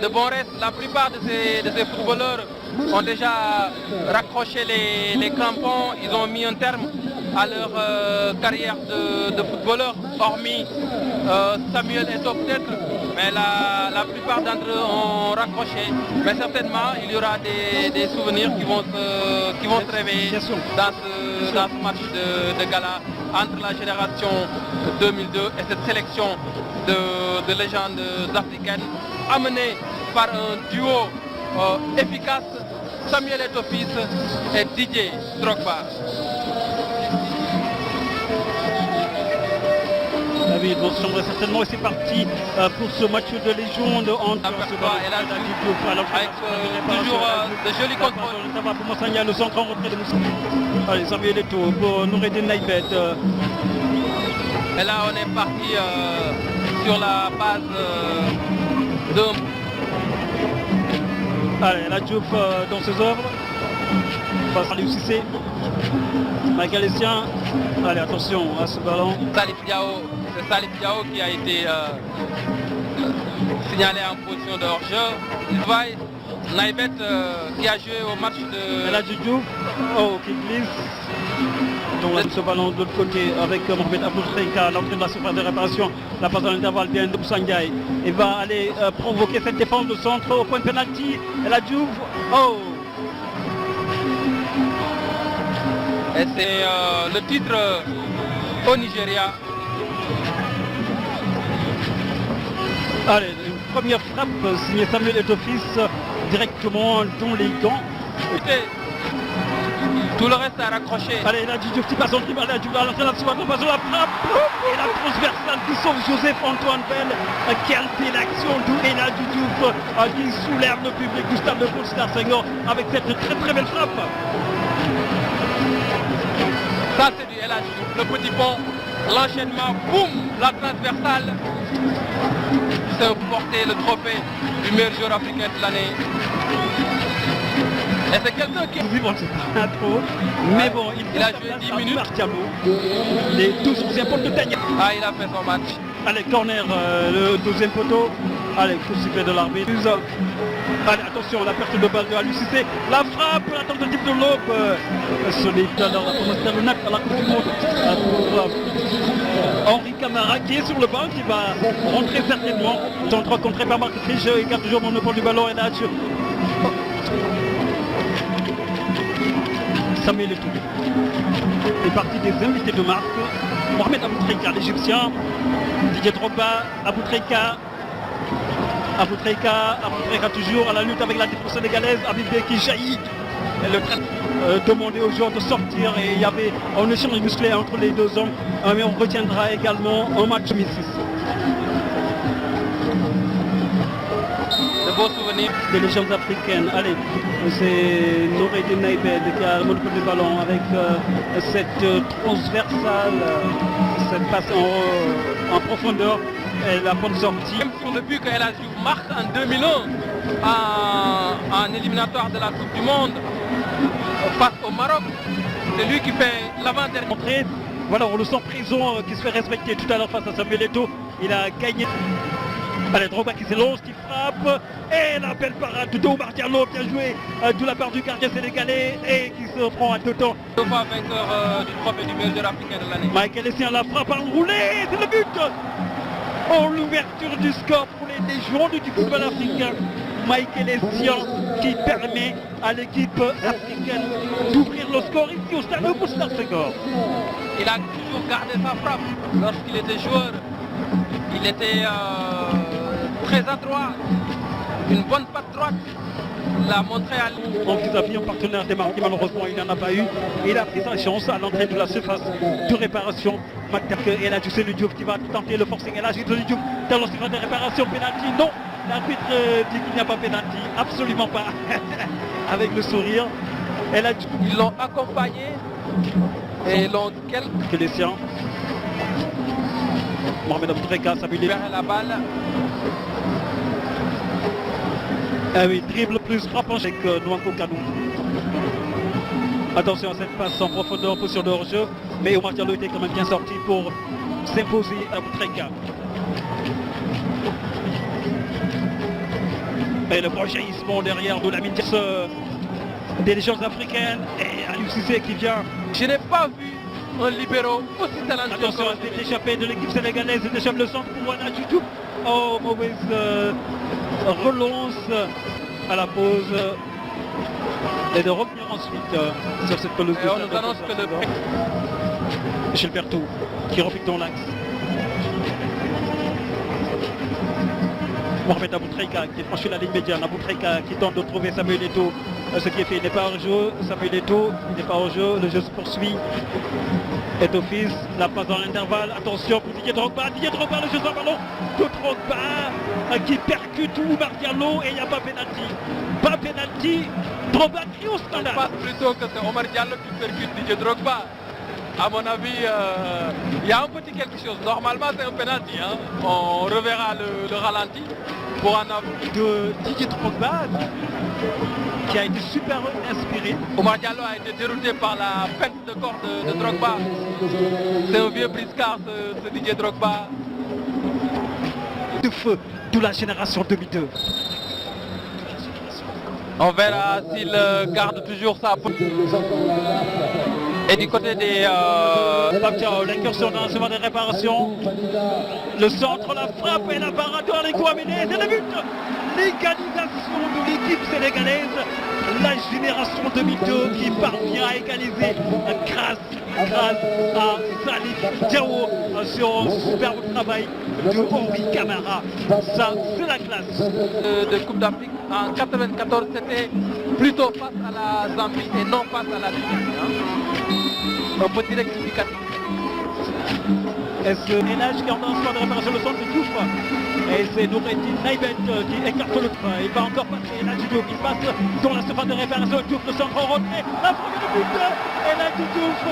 de bons restes. La plupart de ces footballeurs ont déjà raccroché les crampons, ils ont mis un terme à leur carrière de footballeur, hormis Samuel Eto'o peut-être, mais la plupart d'entre eux ont raccroché. Mais certainement, il y aura des souvenirs qui vont se réveiller dans ce match de gala entre la génération 2002 et cette sélection de légendes africaines amenée par un duo efficace, Samuel Eto'o fils et Didier Drogba. Oui, donc j'aimerais certainement, et c'est parti pour ce match de légende entre avec toujours de jolis contrôles. Ça va pour Moussagna, le centre en retrait de Moussa. Allez, Samuel Eto'o pour Noureddine Naïbet. Et là on est parti sur la base de... Allez, la Diouf dans ses œuvres. Face à l'UCC. Michael Essien. Allez, attention à ce ballon. Salif Diao, c'est Salif Diao qui a été signalé en position de hors-jeu. Ilvaï Naïbet qui a joué au match de... La Diouf, qui glisse. Donc là, ce ballon de l'autre côté avec Mohamed Aboutrika, l'entrée de la surface de réparation, la passe dans l'intervalle bien de Boussangaï. Il va aller provoquer cette défense de centre au point de pénalty. Et la Diouf, Et c'est le titre au Nigeria. Allez, une première frappe signée Samuel Eto'o fils directement dans les gants. Tout le reste à raccrocher. Allez, la Diouf qui passe en dribble, la Diouf à l'entrée de la surface, la frappe et la transversale qui sauve Joseph-Antoine Bell. Quelle belle action d'Ouré la Diouf qui soulève le public du stade de Léopold Senghor avec cette très très belle frappe. Ça c'est du LH, le petit pont, l'enchaînement, boum, la transversale. C'est porter le trophée du meilleur joueur africain de l'année. Et c'est quelqu'un qui... Bon, c'est pas trop, mais bon, il a joué 10 minutes. Martiano, les 12 potes de Daniel. Ah, il a fait son match. Allez, corner, le 12e poteau. Allez, coup sifflet de l'arbitre. Allez, attention, la perte de balle de l'UCC. La frappe, la tentative de l'aube. Solide alors la promotion de à la Coupe du Monde pour Henri Camara qui est sur le banc, qui va rentrer certainement. Temps 3 contré par Marc Frisch, il garde toujours le monopole du ballon et là sur Samuel Eto'o. C'est parti des invités de marque. Mohamed Aboutrika, l'Égyptien. Didier Drogba, Aboutrika toujours à la lutte avec la défense sénégalaise. Abibé qui jaillit. Et le train demandait aux joueurs de sortir et il y avait un échange musclé entre les deux hommes. Mais on retiendra également un match 2006. De beaux souvenirs. Des légendes africaines. Allez, c'est Noureddine Naïbet qui a le monopole du ballon avec cette transversale, cette passe en profondeur et la bonne sortie. Même sur le but que El Hadji Diouf marque en 2001 en éliminatoire de la Coupe du Monde face au Maroc, c'est lui qui fait l'avant-dernier. Voilà, on le sent présent, qui se fait respecter tout à l'heure face à Samuel Eto'o. Il a gagné. Allez, Drogba qui s'élance, qui frappe, et la belle parade de Oumar Diallo, bien joué de la part du gardien sénégalais, et qui se prend à deux temps. Deux fois vainqueur du trophée du meilleur joueur africain de l'année. Michael Essien la frappe enroulée, c'est le but. Oh, l'ouverture du score pour les légendes du football africain. Michael Essien qui permet à l'équipe africaine d'ouvrir le score ici au stade de Senghor. Il a toujours gardé sa frappe lorsqu'il était joueur. Il était très adroit, une bonne patte droite, l'a montré à lui. Donc il a mis un partenaire démarqué, malheureusement il n'en a pas eu. Il a pris sa chance à l'entrée de la surface de réparation. Et là tu sais le Diouf qui va tenter le forcing. Et là j'ai le Diouf dans la surface de réparation, pénalty. Non, l'arbitre dit qu'il n'y a pas pénalty, absolument pas. Avec le sourire. Et là ils l'ont accompagné et l'ont quelques siens. Mohamed Aboutrika s'habille vers la balle. Ah oui, dribble plus frappant avec Nwankwo Kanu. Attention à cette passe en profondeur, position de hors-jeu. Mais Oumar Diallo était quand même bien sorti pour s'imposer à Aboutrika. Et le jaillissement derrière de la Diasse des légendes africaines. Et Aliou Cissé qui vient. Je n'ai pas vu un libéro aussi talentueux. Attention à cette échappée de l'équipe sénégalaise. Il échappe le centre pour Wana Djoudjouf. Oh, mauvaise relance à la pause. Et de revenir ensuite sur cette pelouse. Et on nous annonce que le Michel Berthoud qui reflète dans l'axe. Mohamed Aboutreika qui franchit la ligne médiane. Aboutreika qui tente de trouver Samuel Eto'o. Ce qui est fait, il n'est pas hors jeu. Samuel Eto'o n'est pas hors jeu. Le jeu se poursuit. Eto'o fils, la passe dans l'intervalle. Attention pour Didier Drogba. Didier Drogba, le jeu sans ballon de Drogba qui percute Oumar Diallo et il n'y a pas pénalty. Pas pénalty. Drogba crie au scandale. Je pense plutôt que c'est Omar Diallo qui percute Didier Drogba. À mon avis, il y a un petit quelque chose. Normalement, c'est un penalty. Hein. On reverra le ralenti pour en avoir. De Didier Drogba qui a été super inspiré. Omar Diallo a été dérouté par la perte de corps de Drogba. C'est un vieux briscard, ce Didier Drogba. De feu de la génération 2002. On verra s'il garde toujours sa... Et du côté des... L'incursion dans le chemin des réparations. Le centre, la frappe et la parade dans les coups à mener. C'est le but. L'égalisation de l'équipe sénégalaise. La génération 2002 qui parvient à égaliser grâce à Salif Diao sur un superbe travail de Henri Camara. Ça, c'est la classe. De Coupe d'Afrique en 94, c'était plutôt face à la Zambie et non face à la Tunisie. Hein. Un petit rectificatif. Est-ce que Ménage qui est en train de réparation le centre de Diouf? Et c'est Noureddin Naïbet qui écarte le... Il va encore passer, et là Diouf, il passe dans la surface de réparation, Diouf le centre en retrait, la première but, et là Diouf,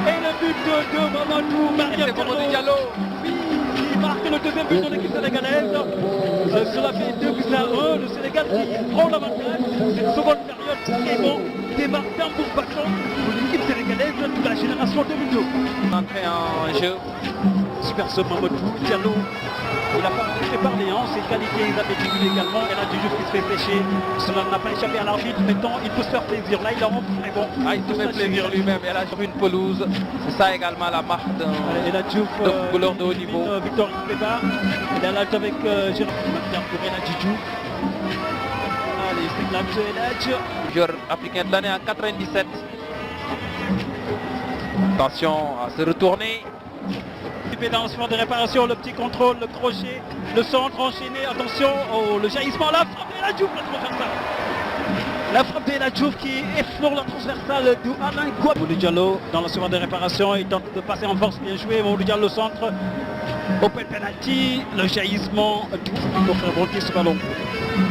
et le but de Mamadou Maria Diallo. Oui, qui marque le deuxième but de l'équipe sénégalaise. Cela fait 2-1, le Sénégal qui prend l'avantage. Cette seconde période très bon, démarre tambour battant pour l'équipe sénégalaise de la génération 2002. Entrée en jeu. Super ce Mamadou Diallo. Il n'a pas fait parler, hein, ses qualités, il a été également. Et là, du jeu qui se fait pêcher. Cela n'a pas échappé à l'arbitre, mais tant il peut se faire plaisir. Là, il en rentre très bon. Ah, il se fait plaisir lui-même. Et là, sur une pelouse, c'est ça également la marque d'un footballeur de haut niveau. Victor Ispeba. Il est là avec Jérôme Martin pour Ella Djidjou. Allez, c'est là, joueur africain de l'année en 97. Attention à se retourner. Dans le chemin de réparation, le petit contrôle, le crochet, le centre enchaîné, attention, oh, le jaillissement, la frappe de la Diouf, la transversale. La frappe de la Diouf qui effleure la transversale de Alain Gouab. Mamadou Diallo dans le chemin de réparation, il tente de passer en force, bien joué, Mamadou Diallo centre, open penalty, le jaillissement pour faire rebondir ce ballon.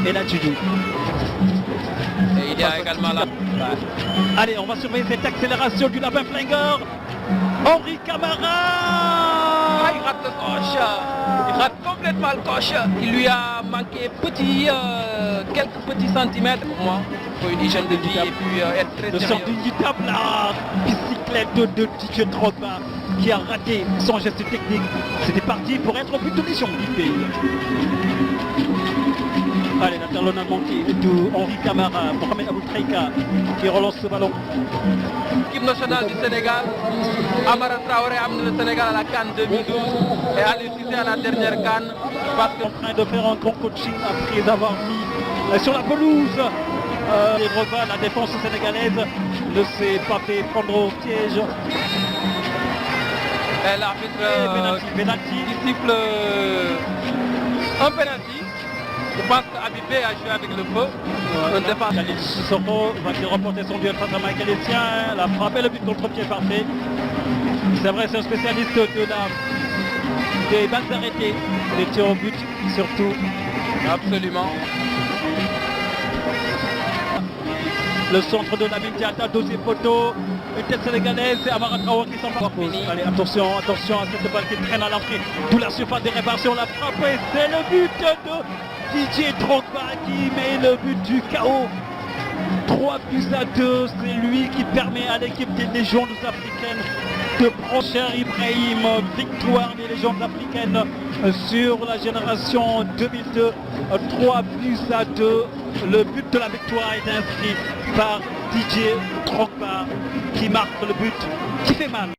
Et là Djidjou. Et il y a également là. Allez, on va surveiller cette accélération du lapin flingueur. Henri Camara. Il rate le coche, il rate complètement le coche. Il lui a manqué quelques petits centimètres pour moi, pour une hygiène de vie et puis être très sérieux. Sorti du table, la bicyclette de Didier Drogba qui a raté son geste technique. C'était parti pour être au but de mission du pays. Allez, la talonnade manquée de Henri Camara, Mohamed Aboutreika qui relance ce ballon. L'équipe nationale du Sénégal, Amara Traoré a amené le Sénégal à la CAN 2012 et Aliou Cissé à la dernière CAN. Parce qu'on est en train de faire un grand coaching après avoir mis sur la pelouse les Drogba, la défense sénégalaise ne s'est pas fait prendre au piège. Et l'arbitre il siffle un penalty. Je pense qu'Abibé a joué avec le feu. Un défenseur. Sissoko va-t-il remporter son duel face à Michael Essien? La frappe et le but contre pied parfait. C'est vrai, c'est un spécialiste des balles arrêtées, des tirs au but surtout. Absolument. Le centre de la Diatta, deuxième poteau. Une tête sénégalaise, c'est Amara Traoré qui s'en va. Allez, attention à cette balle qui traîne à l'entrée. Tout la surface des réparations, la frappe et c'est le but de Didier Drogba qui met le but du chaos. 3-2, c'est lui qui permet à l'équipe des légendes africaines de prochain Ibrahim. Victoire des légendes africaines sur la génération 2002. 3-2. Le but de la victoire est inscrit par Didier Drogba qui marque le but qui fait mal.